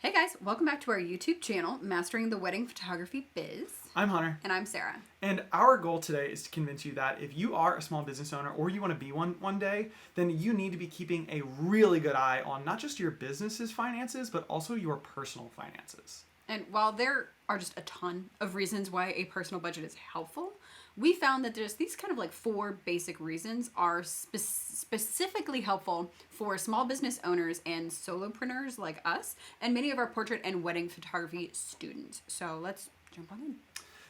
Hey guys, welcome back to our YouTube channel, Mastering the Wedding Photography Biz. I'm Hunter. And I'm Sarah. And our goal today is to convince you that if you are a small business owner or you want to be one day, then you need to be keeping a really good eye on not just your business's finances, but also your personal finances. And while there are just a ton of reasons why a personal budget is helpful, we found that there's these kind of like 4 basic reasons are specifically helpful for small business owners and solopreneurs like us, and many of our portrait and wedding photography students. So let's jump on in.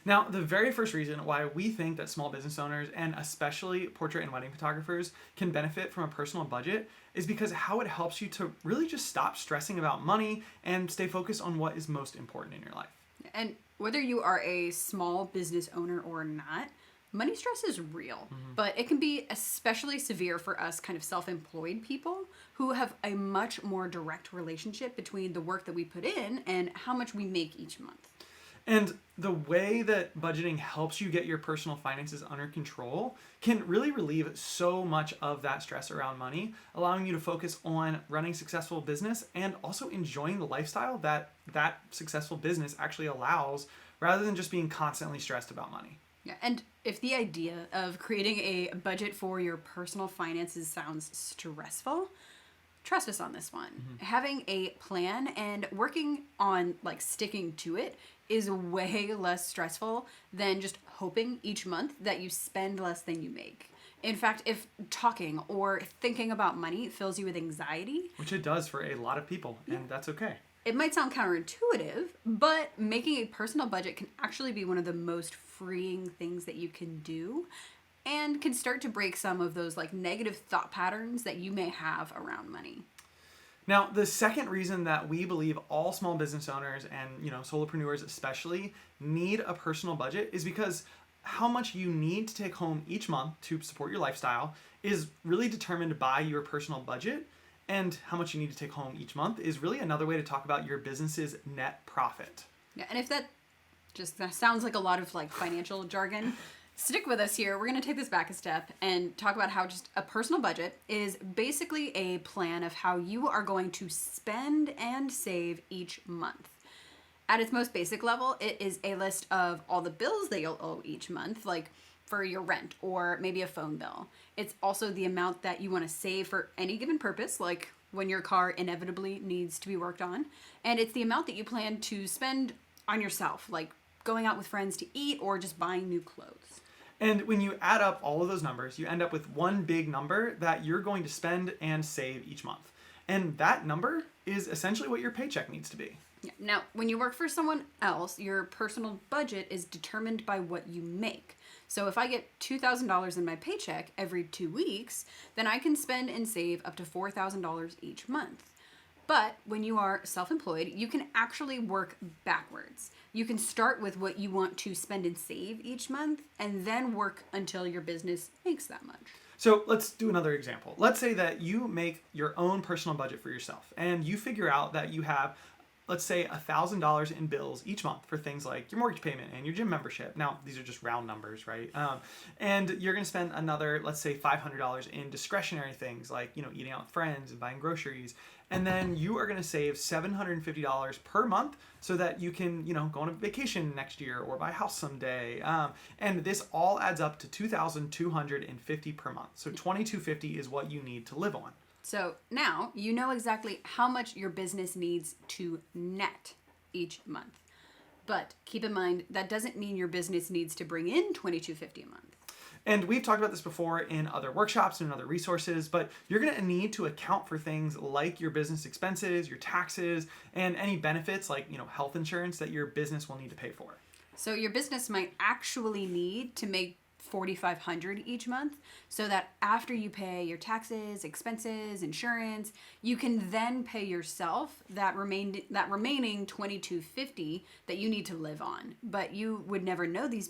Now, the very first reason why we think that small business owners and especially portrait and wedding photographers can benefit from a personal budget is because how it helps you to really just stop stressing about money and stay focused on what is most important in your life. And whether you are a small business owner or not, money stress is real, but it can be especially severe for us kind of self-employed people who have a much more direct relationship between the work that we put in and how much we make each month. And the way that budgeting helps you get your personal finances under control can really relieve so much of that stress around money, allowing you to focus on running successful business and also enjoying the lifestyle that that successful business actually allows, rather than just being constantly stressed about money. Yeah, and if the idea of creating a budget for your personal finances sounds stressful, trust us on this one. Having a plan and working on like sticking to it is way less stressful than just hoping each month that you spend less than you make. In fact, if talking or thinking about money fills you with anxiety, Which it does for a lot of people, and that's okay. it might sound counterintuitive, but making a personal budget can actually be one of the most freeing things that you can do and can start to break some of those like negative thought patterns that you may have around money. Now, the second reason that we believe all small business owners and, solopreneurs especially need a personal budget is because how much you need to take home each month to support your lifestyle is really determined by your personal budget, and how much you need to take home each month is really another way to talk about your business's net profit. Yeah, and if that sounds like a lot of like financial jargon, stick with us here. We're going to take this back a step and talk about how just a personal budget is basically a plan of how you are going to spend and save each month. At its most basic level, it is a list of all the bills that you'll owe each month, like for your rent or maybe a phone bill. It's also the amount that you want to save for any given purpose, like when your car inevitably needs to be worked on. And it's the amount that you plan to spend on yourself, like going out with friends to eat or just buying new clothes. And when you add up all of those numbers, you end up with one big number that you're going to spend and save each month. And that number is essentially what your paycheck needs to be. Yeah. Now, when you work for someone else, your personal budget is determined by what you make. So if I get $2,000 in my paycheck every 2 weeks, then I can spend and save up to $4,000 each month. But when you are self-employed, you can actually work backwards. You can start with what you want to spend and save each month, and then work until your business makes that much. So let's do another example. Let's say that you make your own personal budget for yourself, and you figure out that you have, let's say, $1,000 in bills each month for things like your mortgage payment and your gym membership. Now, these are just round numbers, right? And you're going to spend another, let's say, $500 in discretionary things like, eating out with friends and buying groceries. And then you are going to save $750 per month so that you can, go on a vacation next year or buy a house someday. And this all adds up to $2,250 per month. So $2,250 is what you need to live on. So now you know exactly how much your business needs to net each month. But keep in mind, that doesn't mean your business needs to bring in $2,250 a month. And we've talked about this before in other workshops and other resources, but you're going to need to account for things like your business expenses, your taxes, and any benefits like, health insurance that your business will need to pay for. So your business might actually need to make $4,500 each month, so that after you pay your taxes, expenses, insurance, you can then pay yourself that remaining $2,250 that you need to live on. But you would never know these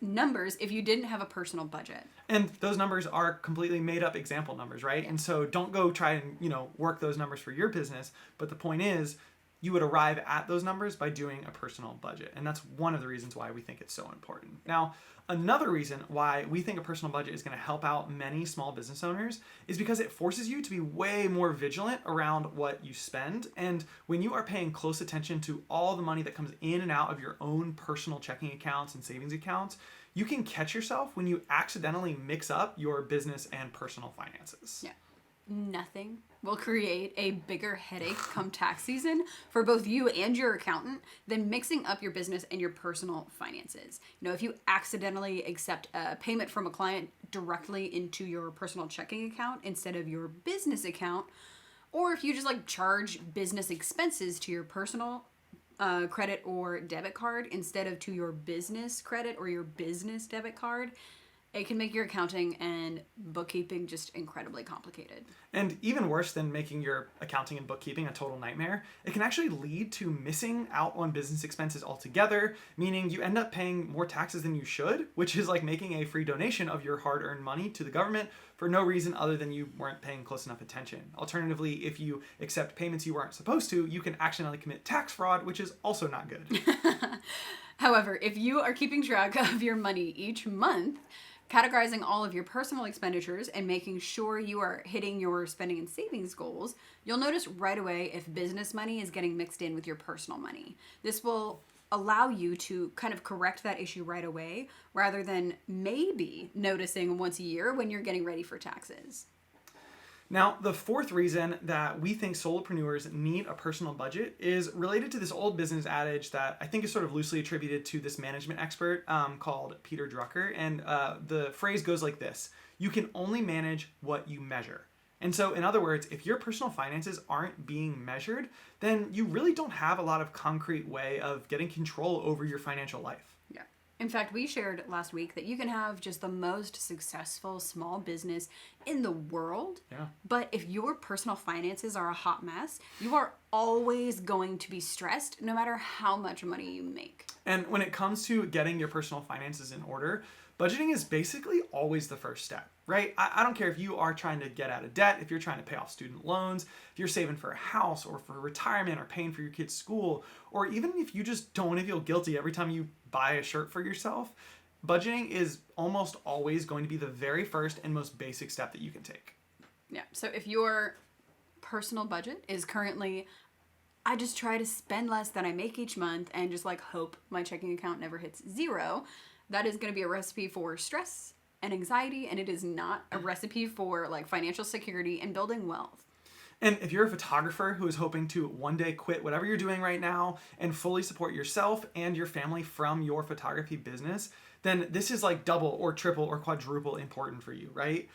numbers if you didn't have a personal budget. And those numbers are completely made up example numbers, right? Yeah. And so don't go try and, work those numbers for your business. But the point is, you would arrive at those numbers by doing a personal budget. And that's one of the reasons why we think it's so important. Now, another reason why we think a personal budget is going to help out many small business owners is because it forces you to be way more vigilant around what you spend. And when you are paying close attention to all the money that comes in and out of your own personal checking accounts and savings accounts, you can catch yourself when you accidentally mix up your business and personal finances. Yeah. Nothing will create a bigger headache come tax season for both you and your accountant than mixing up your business and your personal finances. You know, if you accidentally accept a payment from a client directly into your personal checking account instead of your business account, or if you just like charge business expenses to your personal credit or debit card instead of to your business credit or your business debit card, it can make your accounting and bookkeeping just incredibly complicated. And even worse than making your accounting and bookkeeping a total nightmare, it can actually lead to missing out on business expenses altogether, meaning you end up paying more taxes than you should, which is like making a free donation of your hard-earned money to the government for no reason other than you weren't paying close enough attention. Alternatively, if you accept payments you weren't supposed to, you can accidentally commit tax fraud, which is also not good. However, if you are keeping track of your money each month, categorizing all of your personal expenditures and making sure you are hitting your spending and savings goals, you'll notice right away if business money is getting mixed in with your personal money. This will allow you to kind of correct that issue right away rather than maybe noticing once a year when you're getting ready for taxes. Now, the fourth reason that we think solopreneurs need a personal budget is related to this old business adage that I think is sort of loosely attributed to this management expert called Peter Drucker. And the phrase goes like this: you can only manage what you measure. And so, in other words, if your personal finances aren't being measured, then you really don't have a lot of concrete way of getting control over your financial life. Yeah. In fact, we shared last week that you can have just the most successful small business in the world. Yeah. But if your personal finances are a hot mess, you are always going to be stressed no matter how much money you make. And when it comes to getting your personal finances in order, budgeting is basically always the first step, right? I don't care if you are trying to get out of debt, if you're trying to pay off student loans, if you're saving for a house or for retirement or paying for your kids' school, or even if you just don't want to feel guilty every time you buy a shirt for yourself, budgeting is almost always going to be the very first and most basic step that you can take. Yeah. So if your personal budget is currently, I just try to spend less than I make each month and just like hope my checking account never hits zero, that is going to be a recipe for stress and anxiety, and it is not a recipe for like financial security and building wealth. And if you're a photographer who is hoping to one day quit whatever you're doing right now and fully support yourself and your family from your photography business, then this is like double or triple or quadruple important for you, right?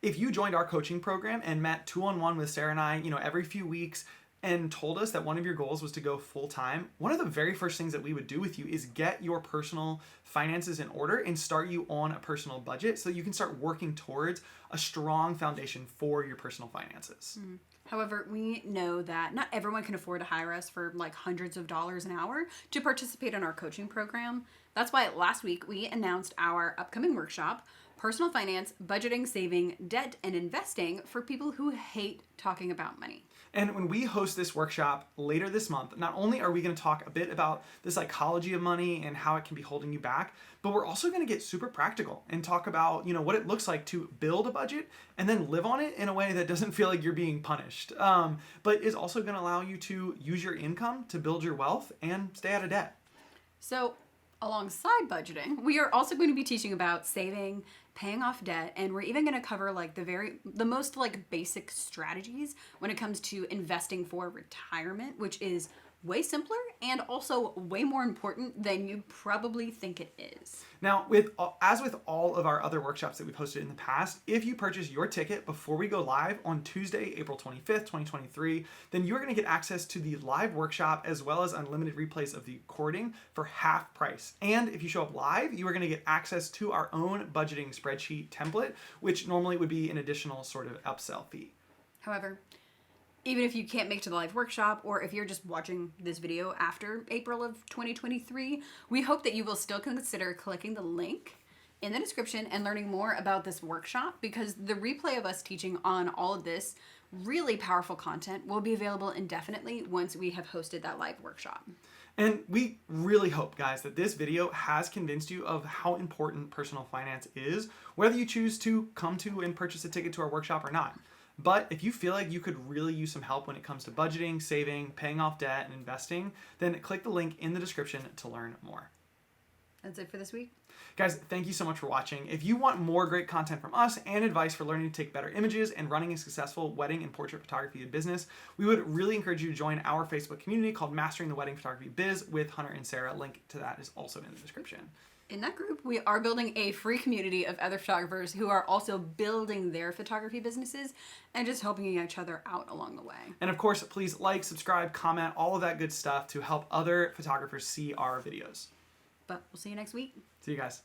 If you joined our coaching program and met 2-on-1 with Sarah and I, every few weeks, and told us that one of your goals was to go full time, one of the very first things that we would do with you is get your personal finances in order and start you on a personal budget so that you can start working towards a strong foundation for your personal finances. Mm. However, we know that not everyone can afford to hire us for like hundreds of dollars an hour to participate in our coaching program. That's why last week we announced our upcoming workshop, Personal Finance, Budgeting, Saving, Debt, and Investing for people who hate talking about money. And when we host this workshop later this month, not only are we going to talk a bit about the psychology of money and how it can be holding you back, but we're also going to get super practical and talk about, what it looks like to build a budget and then live on it in a way that doesn't feel like you're being punished, but is also going to allow you to use your income to build your wealth and stay out of debt. So alongside budgeting, we are also going to be teaching about saving, paying off debt, and we're even going to cover like the most like basic strategies when it comes to investing for retirement, which is way simpler and also way more important than you probably think it is. Now, as with all of our other workshops that we've hosted in the past, if you purchase your ticket before we go live on Tuesday, April 25th, 2023, then you're going to get access to the live workshop as well as unlimited replays of the recording for half price. And if you show up live, you are going to get access to our own budgeting spreadsheet template, which normally would be an additional sort of upsell fee. However, even if you can't make it to the live workshop, or if you're just watching this video after April of 2023, we hope that you will still consider clicking the link in the description and learning more about this workshop, because the replay of us teaching on all of this really powerful content will be available indefinitely once we have hosted that live workshop. And we really hope, guys, that this video has convinced you of how important personal finance is, whether you choose to come to and purchase a ticket to our workshop or not. But if you feel like you could really use some help when it comes to budgeting, saving, paying off debt, and investing, then click the link in the description to learn more. That's it for this week. Guys, thank you so much for watching. If you want more great content from us and advice for learning to take better images and running a successful wedding and portrait photography business, we would really encourage you to join our Facebook community called Mastering the Wedding Photography Biz with Hunter and Sarah. Link to that is also in the description. In that group, we are building a free community of other photographers who are also building their photography businesses and just helping each other out along the way. And of course, please like, subscribe, comment, all of that good stuff to help other photographers see our videos. But we'll see you next week. See you guys.